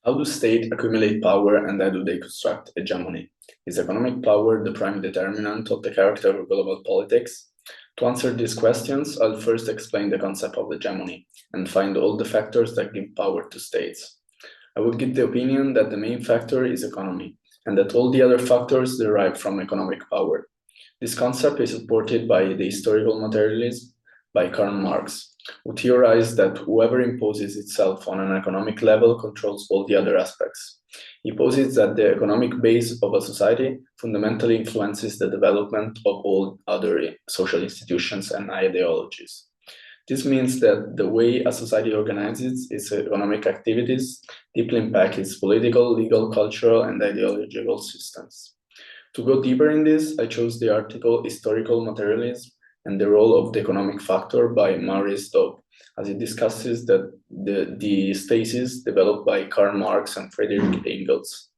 How do states accumulate power and how do they construct hegemony? Is economic power the prime determinant of the character of global politics? To answer these questions, I'll first explain the concept of hegemony and find all the factors that give power to states. I would give the opinion that the main factor is economy and that all the other factors derive from economic power. This concept is supported by the historical materialism by Karl Marx, who theorized that whoever imposes itself on an economic level controls all the other aspects. He posits that the economic base of a society fundamentally influences the development of all other social institutions and ideologies. This means that the way a society organizes its economic activities deeply impacts its political, legal, cultural, and ideological systems. To go deeper in this, I chose the article Historical Materialism and the Role of the Economic Factor by Maurice Dobb, as it discusses the thesis developed by Karl Marx and Friedrich Engels.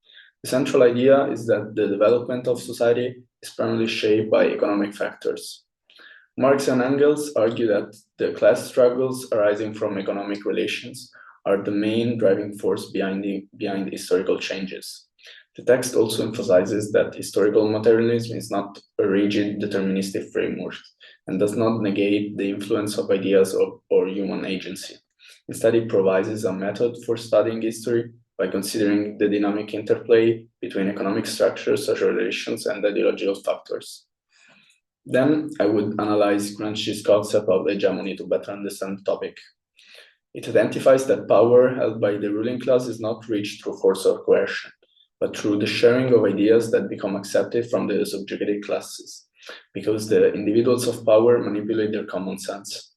The central idea is that the development of society is primarily shaped by economic factors. Marx and Engels argue that the class struggles arising from economic relations are the main driving force behind historical changes. The text also emphasizes that historical materialism is not a rigid deterministic framework and does not negate the influence of ideas or human agency. Instead, it provides a method for studying history by considering the dynamic interplay between economic structures, social relations, and ideological factors. Then I would analyze Gramsci's concept of hegemony to better understand the topic. It identifies that power held by the ruling class is not reached through force or coercion, but through the sharing of ideas that become accepted from the subjugated classes, because the individuals of power manipulate their common sense.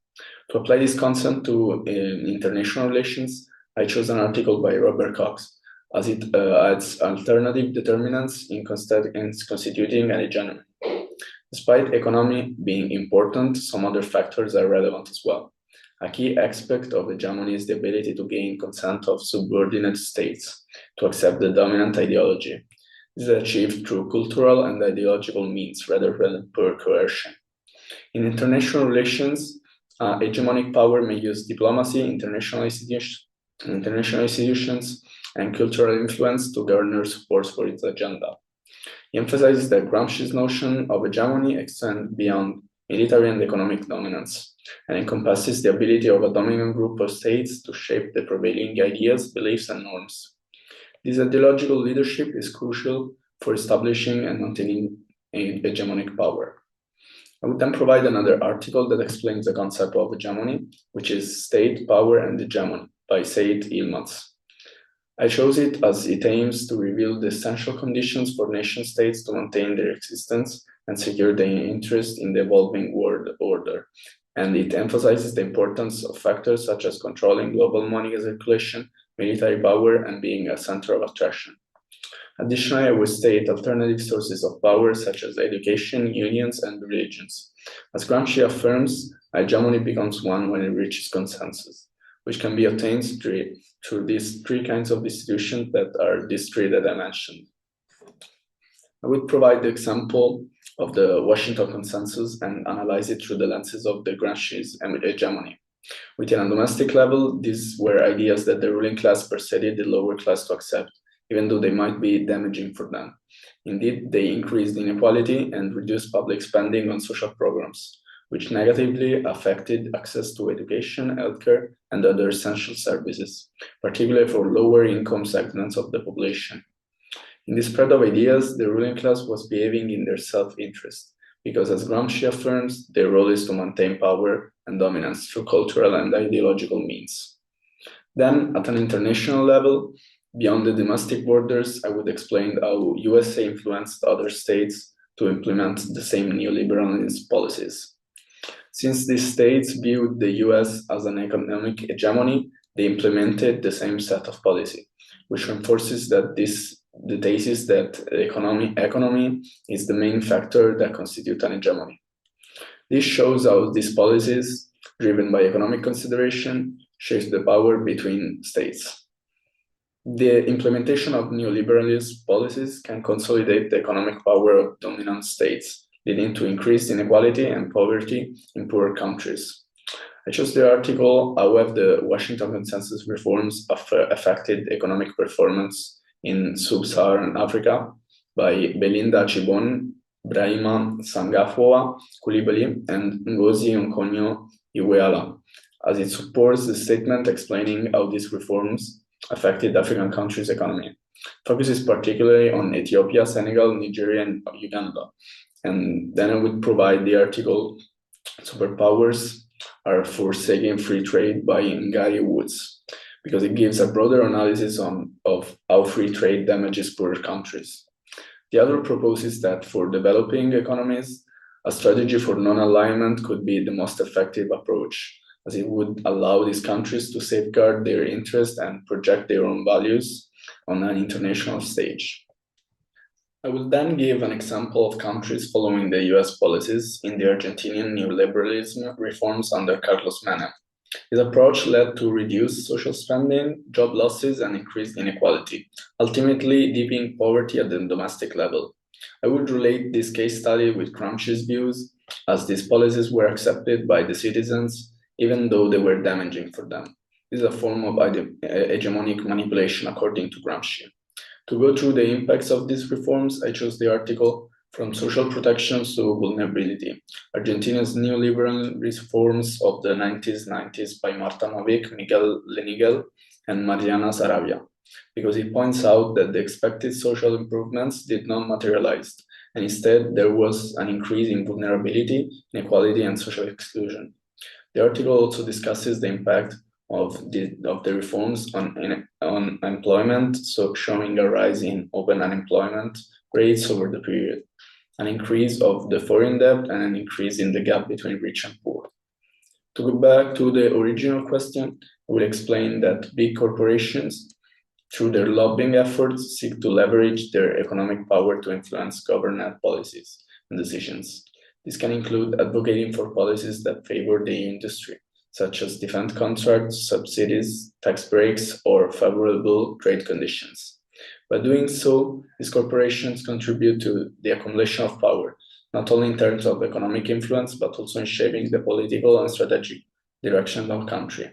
To apply this concept to international relations, I chose an article by Robert Cox, as it adds alternative determinants in constituting an hegemony. Despite economy being important, some other factors are relevant as well. A key aspect of hegemony is the ability to gain consent of subordinate states to accept the dominant ideology. This is achieved through cultural and ideological means rather than pure coercion. In international relations, hegemonic power may use diplomacy, international institutions, and cultural influence to garner support for its agenda. He emphasizes that Gramsci's notion of hegemony extends beyond military and economic dominance and encompasses the ability of a dominant group of states to shape the prevailing ideas, beliefs, and norms. This ideological leadership is crucial for establishing and maintaining hegemonic power. I would then provide another article that explains the concept of hegemony, which is State, Power, and Hegemony by Said Yilmaz. I chose it as it aims to reveal the essential conditions for nation-states to maintain their existence and secure their interest in the evolving world order. And it emphasizes the importance of factors such as controlling global money circulation, military power, and being a center of attraction. Additionally, I will state alternative sources of power such as education, unions, and religions. As Gramsci affirms, hegemony becomes one when it reaches consensus, which can be obtained through these three kinds of institutions that are these three that I mentioned. I would provide the example of the Washington Consensus and analyze it through the lenses of the Gramsci's hegemony. Within a domestic level, these were ideas that the ruling class persuaded the lower class to accept, even though they might be damaging for them. Indeed, they increased inequality and reduced public spending on social programs, which negatively affected access to education, healthcare, and other essential services, particularly for lower income segments of the population. In this spread of ideas, the ruling class was behaving in their self-interest, because as Gramsci affirms, their role is to maintain power and dominance through cultural and ideological means. Then, at an international level, beyond the domestic borders, I would explain how USA influenced other states to implement the same neoliberalist policies. Since these states viewed the US as an economic hegemony, they implemented the same set of policy, which reinforces that the thesis that economy is the main factor that constitutes an hegemony. This shows how these policies, driven by economic consideration, shape the power between states. The implementation of neoliberalist policies can consolidate the economic power of dominant states, leading to increased inequality and poverty in poorer countries. I chose the article How Have the Washington Consensus Reforms Affected Economic Performance in Sub-Saharan Africa by Belinda Chibon, Brahima Sangafwa Coulibaly, and Ngozi Okonjo-Iweala, as it supports the statement explaining how these reforms affected African countries' economy. Focuses particularly on Ethiopia, Senegal, Nigeria, and Uganda. And then I would provide the article Superpowers Are Forsaking Free Trade by Ngari Woods, because it gives a broader analysis of how free trade damages poor countries. The other proposes that for developing economies, a strategy for non-alignment could be the most effective approach, as it would allow these countries to safeguard their interests and project their own values on an international stage. I will then give an example of countries following the US policies in the Argentinian neoliberalism reforms under Carlos Menem. His approach led to reduced social spending, job losses, and increased inequality, ultimately deepening poverty at the domestic level. I would relate this case study with Gramsci's views, as these policies were accepted by the citizens, even though they were damaging for them. This is a form of hegemonic manipulation, according to Gramsci. To go through the impacts of these reforms, I chose the article From Social Protections to Vulnerability, Argentina's Neoliberal Reforms of the 1990s by Marta Novik, Miguel Lenigel, and Mariana Sarabia, because it points out that the expected social improvements did not materialize, and instead there was an increase in vulnerability, inequality, and social exclusion. The article also discusses the impact of the reforms on employment, so showing a rise in open unemployment rates over the period, an increase of the foreign debt, and an increase in the gap between rich and poor. To go back to the original question, I will explain that big corporations, through their lobbying efforts, seek to leverage their economic power to influence government policies and decisions. This can include advocating for policies that favor the industry, such as defense contracts, subsidies, tax breaks, or favorable trade conditions. By doing so, these corporations contribute to the accumulation of power, not only in terms of economic influence, but also in shaping the political and strategic direction of the country.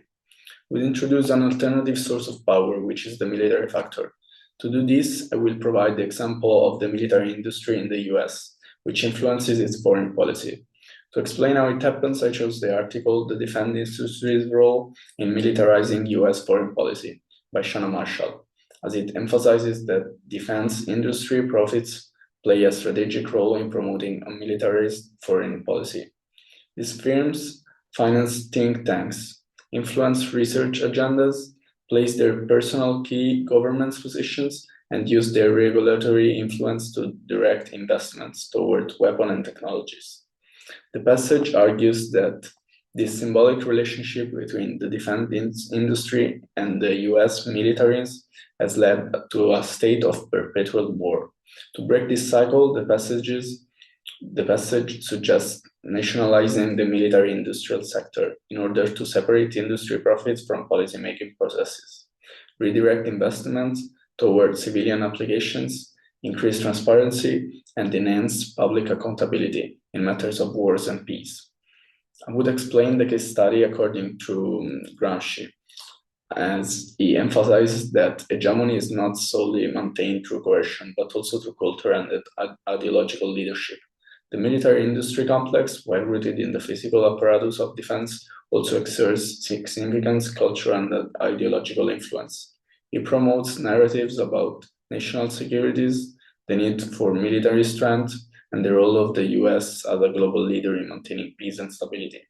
We introduce an alternative source of power, which is the military factor. To do this, I will provide the example of the military industry in the US, which influences its foreign policy. To explain how it happens, I chose the article The Defense Industry's Role in Militarizing US Foreign Policy by Shanna Marshall, as it emphasizes that defense industry profits play a strategic role in promoting a militarist foreign policy. These firms finance think tanks, influence research agendas, place their personal key governance positions, and use their regulatory influence to direct investments toward weapons and technologies. The passage argues that this symbolic relationship between the defense industry and the US militaries has led to a state of perpetual war. To break this cycle, the passage suggests nationalizing the military industrial sector in order to separate industry profits from policymaking processes, redirect investments toward civilian applications, increase transparency, and enhance public accountability in matters of wars and peace. I would explain the case study according to Gramsci, as he emphasizes that hegemony is not solely maintained through coercion, but also through culture and ideological leadership. The military industry complex, while rooted in the physical apparatus of defense, also exerts significant cultural and ideological influence. It promotes narratives about national securities, the need for military strength, and the role of the US as a global leader in maintaining peace and stability.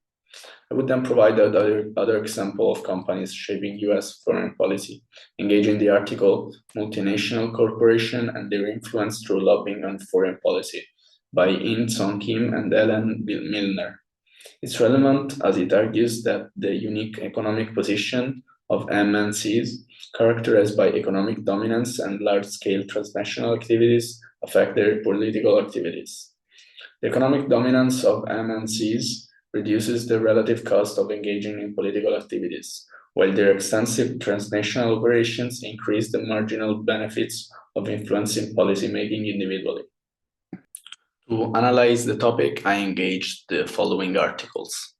I would then provide other example of companies shaping US foreign policy, engaging the article Multinational Corporation and Their Influence Through Lobbying on Foreign Policy by In Song Kim and Ellen Milner. It's relevant as it argues that the unique economic position of MNCs, characterized by economic dominance and large-scale transnational activities, affect their political activities. The economic dominance of MNCs reduces the relative cost of engaging in political activities, while their extensive transnational operations increase the marginal benefits of influencing policymaking individually. To analyze the topic, I engaged the following articles.